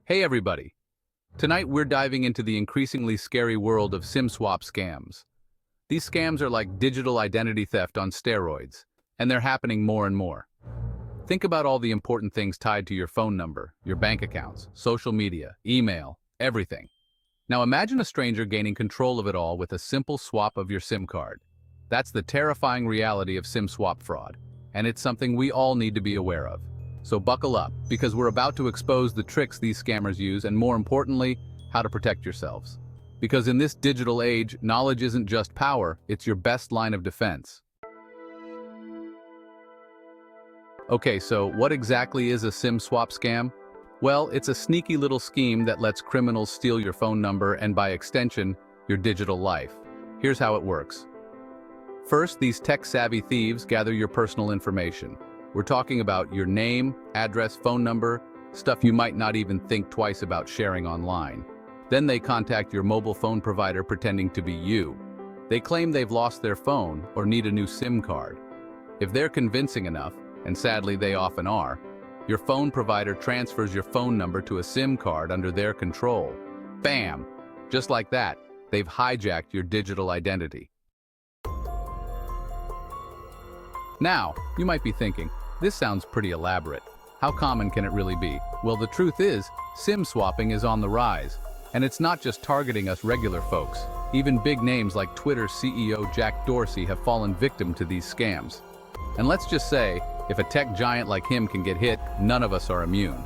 Hey everybody! Tonight we're diving into the increasingly scary world of SIM swap scams. These scams are like digital identity theft on steroids, and they're happening more and more. Think about all the important things tied to your phone number, your bank accounts, social media, email, everything. Now imagine a stranger gaining control of it all with a simple swap of your SIM card. That's the terrifying reality of SIM swap fraud, and it's something we all need to be aware of. So buckle up, because we're about to expose the tricks these scammers use and, more importantly, how to protect yourselves. Because in this digital age, knowledge isn't just power, it's your best line of defense. Okay, so what exactly is a SIM swap scam? Well, it's a sneaky little scheme that lets criminals steal your phone number and, by extension, your digital life. Here's how it works. First, these tech-savvy thieves gather your personal information. We're talking about your name, address, phone number, stuff you might not even think twice about sharing online. Then they contact your mobile phone provider pretending to be you. They claim they've lost their phone or need a new SIM card. If they're convincing enough, and sadly they often are, your phone provider transfers your phone number to a SIM card under their control. Bam! Just like that, they've hijacked your digital identity. Now, you might be thinking, this sounds pretty elaborate. How common can it really be? Well, the truth is, SIM swapping is on the rise. And it's not just targeting us regular folks. Even big names like Twitter's CEO Jack Dorsey have fallen victim to these scams. And let's just say, if a tech giant like him can get hit, none of us are immune.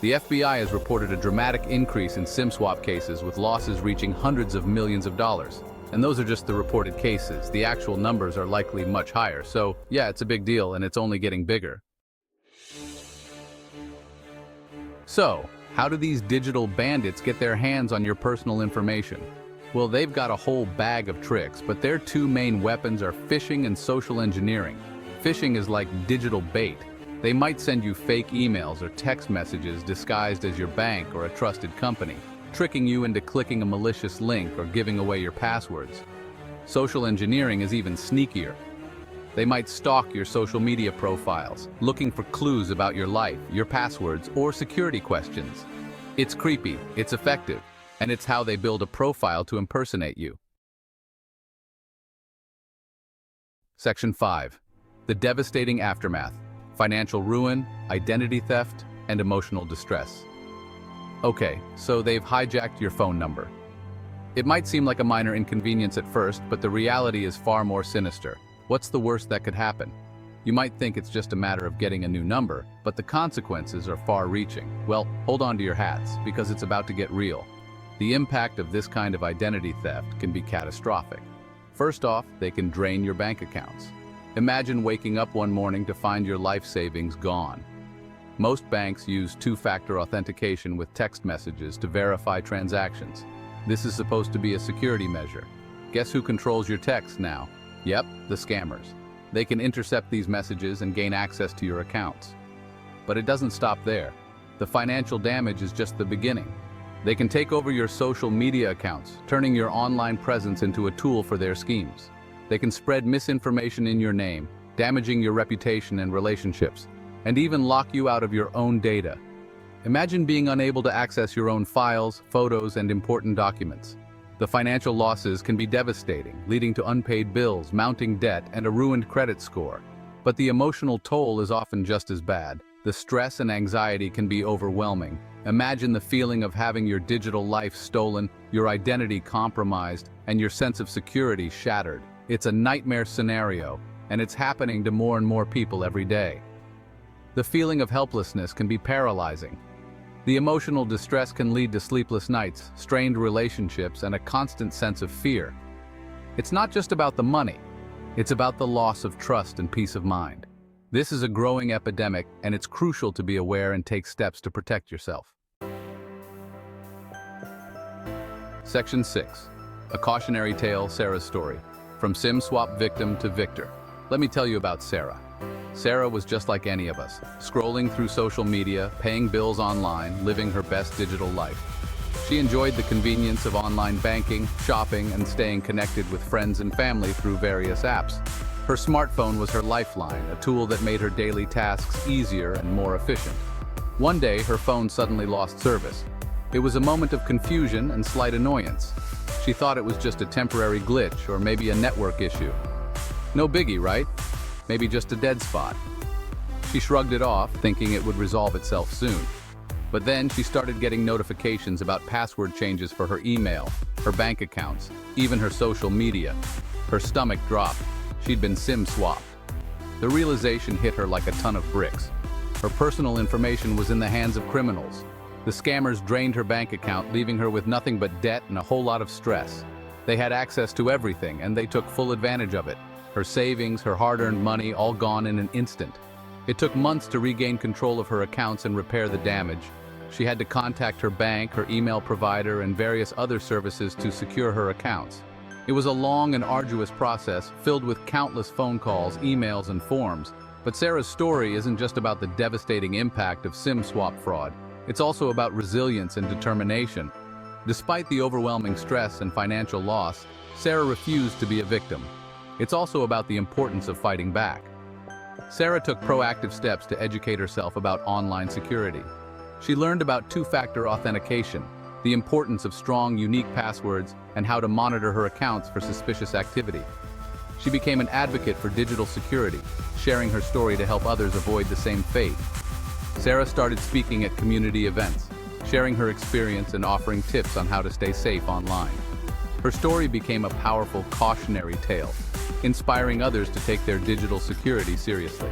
The FBI has reported a dramatic increase in SIM swap cases, with losses reaching hundreds of millions of dollars. And those are just the reported cases. The actual numbers are likely much higher. So, yeah, it's a big deal, and it's only getting bigger. So, how do these digital bandits get their hands on your personal information? Well, they've got a whole bag of tricks, but their two main weapons are phishing and social engineering. Phishing is like digital bait. They might send you fake emails or text messages disguised as your bank or a trusted company, tricking you into clicking a malicious link or giving away your passwords. Social engineering is even sneakier. They might stalk your social media profiles, looking for clues about your life, your passwords, or security questions. It's creepy, it's effective, and it's how they build a profile to impersonate you. Section 5. The devastating aftermath: financial ruin, identity theft, and emotional distress. Okay, so they've hijacked your phone number. It might seem like a minor inconvenience at first, but the reality is far more sinister. What's the worst that could happen? You might think it's just a matter of getting a new number, but the consequences are far-reaching. Well, hold on to your hats, because it's about to get real. The impact of this kind of identity theft can be catastrophic. First off, they can drain your bank accounts. Imagine waking up one morning to find your life savings gone. Most banks use two-factor authentication with text messages to verify transactions. This is supposed to be a security measure. Guess who controls your texts now? Yep, the scammers. They can intercept these messages and gain access to your accounts. But it doesn't stop there. The financial damage is just the beginning. They can take over your social media accounts, turning your online presence into a tool for their schemes. They can spread misinformation in your name, damaging your reputation and relationships, and even lock you out of your own data. Imagine being unable to access your own files, photos, and important documents. The financial losses can be devastating, leading to unpaid bills, mounting debt, and a ruined credit score. But the emotional toll is often just as bad. The stress and anxiety can be overwhelming. Imagine the feeling of having your digital life stolen, your identity compromised, and your sense of security shattered. It's a nightmare scenario, and it's happening to more and more people every day. The feeling of helplessness can be paralyzing. The emotional distress can lead to sleepless nights, strained relationships, and a constant sense of fear. It's not just about the money. It's about the loss of trust and peace of mind. This is a growing epidemic, and it's crucial to be aware and take steps to protect yourself. Section 6. A cautionary tale: Sarah's story. From SIM swap victim to victor. Let me tell you about Sarah. Sarah was just like any of us, scrolling through social media, paying bills online, living her best digital life. She enjoyed the convenience of online banking, shopping, and staying connected with friends and family through various apps. Her smartphone was her lifeline, a tool that made her daily tasks easier and more efficient. One day, her phone suddenly lost service. It was a moment of confusion and slight annoyance. She thought it was just a temporary glitch or maybe a network issue. No biggie, right? Maybe just a dead spot. She shrugged it off, thinking it would resolve itself soon. But then she started getting notifications about password changes for her email, her bank accounts, even her social media. Her stomach dropped. She'd been SIM swapped. The realization hit her like a ton of bricks. Her personal information was in the hands of criminals. The scammers drained her bank account, leaving her with nothing but debt and a whole lot of stress. They had access to everything, and they took full advantage of it. Her savings, her hard-earned money, all gone in an instant. It took months to regain control of her accounts and repair the damage. She had to contact her bank, her email provider, and various other services to secure her accounts. It was a long and arduous process, filled with countless phone calls, emails, and forms. But Sarah's story isn't just about the devastating impact of SIM swap fraud. It's also about resilience and determination. Despite the overwhelming stress and financial loss, Sarah refused to be a victim. It's also about the importance of fighting back. Sarah took proactive steps to educate herself about online security. She learned about two-factor authentication, the importance of strong, unique passwords, and how to monitor her accounts for suspicious activity. She became an advocate for digital security, sharing her story to help others avoid the same fate. Sarah started speaking at community events, sharing her experience and offering tips on how to stay safe online. Her story became a powerful cautionary tale, inspiring others to take their digital security seriously.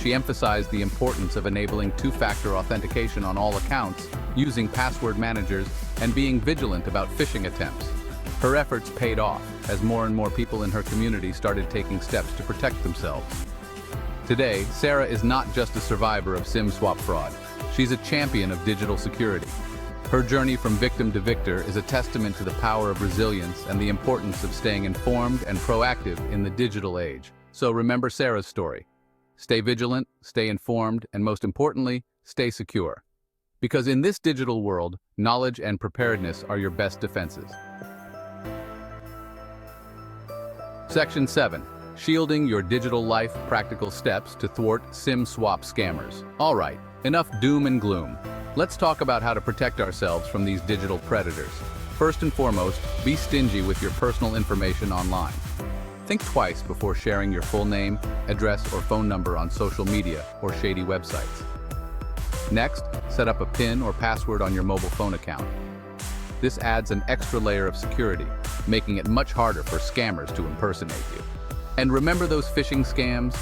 She emphasized the importance of enabling two-factor authentication on all accounts, using password managers, and being vigilant about phishing attempts. Her efforts paid off, as more and more people in her community started taking steps to protect themselves. Today, Sarah is not just a survivor of SIM swap fraud. She's a champion of digital security. Her journey from victim to victor is a testament to the power of resilience and the importance of staying informed and proactive in the digital age. So remember Sarah's story. Stay vigilant, stay informed, and most importantly, stay secure. Because in this digital world, knowledge and preparedness are your best defenses. Section 7. Shielding your digital life, practical steps to thwart SIM swap scammers. All right, enough doom and gloom. Let's talk about how to protect ourselves from these digital predators. First and foremost, be stingy with your personal information online. Think twice before sharing your full name, address, or phone number on social media or shady websites. Next, set up a PIN or password on your mobile phone account. This adds an extra layer of security, making it much harder for scammers to impersonate you. And remember those phishing scams?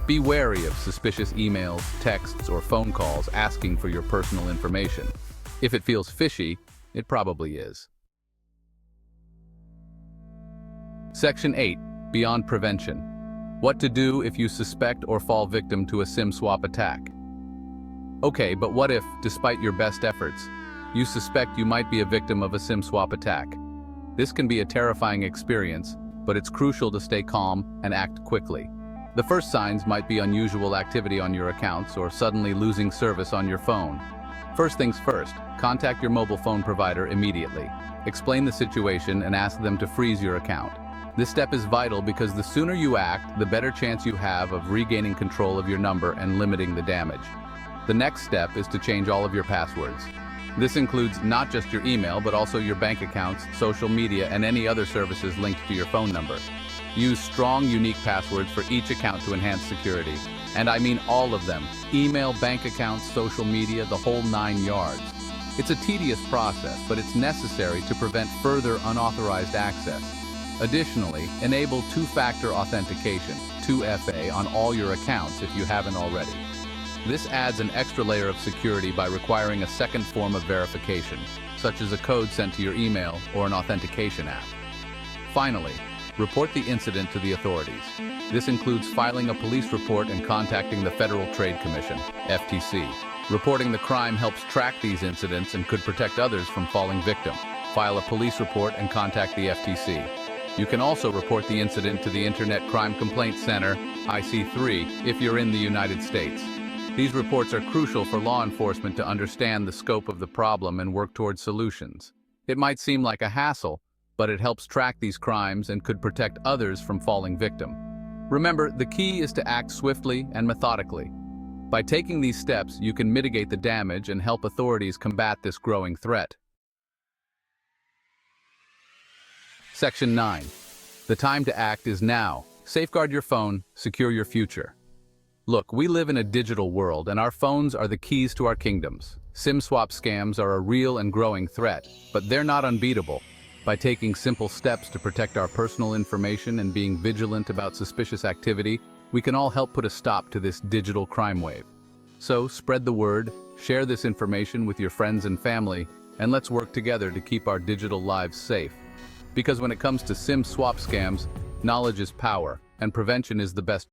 Be wary of suspicious emails, texts, or phone calls asking for your personal information. If it feels fishy, it probably is. Section 8. Beyond prevention. What to do if you suspect or fall victim to a SIM swap attack. Okay, but what if, despite your best efforts, you suspect you might be a victim of a SIM swap attack? This can be a terrifying experience, but it's crucial to stay calm and act quickly. The first signs might be unusual activity on your accounts or suddenly losing service on your phone. First things first, contact your mobile phone provider immediately. Explain the situation and ask them to freeze your account. This step is vital because the sooner you act, the better chance you have of regaining control of your number and limiting the damage. The next step is to change all of your passwords. This includes not just your email, but also your bank accounts, social media, and any other services linked to your phone number. Use strong, unique passwords for each account to enhance security. And I mean all of them. Email, bank accounts, social media, the whole 9 yards. It's a tedious process, but it's necessary to prevent further unauthorized access. Additionally, enable two-factor authentication, 2FA, on all your accounts if you haven't already. This adds an extra layer of security by requiring a second form of verification, such as a code sent to your email or an authentication app. Finally, report the incident to the authorities. This includes filing a police report and contacting the Federal Trade Commission, FTC. Reporting the crime helps track these incidents and could protect others from falling victim. File a police report and contact the FTC. You can also report the incident to the Internet Crime Complaint Center, IC3, if you're in the United States. These reports are crucial for law enforcement to understand the scope of the problem and work towards solutions. It might seem like a hassle, but it helps track these crimes and could protect others from falling victim. Remember, the key is to act swiftly and methodically. By taking these steps, you can mitigate the damage and help authorities combat this growing threat. Section 9. The time to act is now. Safeguard your phone, secure your future. Look, we live in a digital world, and our phones are the keys to our kingdoms. SIM swap scams are a real and growing threat, but they're not unbeatable. By taking simple steps to protect our personal information and being vigilant about suspicious activity, we can all help put a stop to this digital crime wave. So, spread the word, share this information with your friends and family, and let's work together to keep our digital lives safe. Because when it comes to SIM swap scams, knowledge is power, and prevention is the best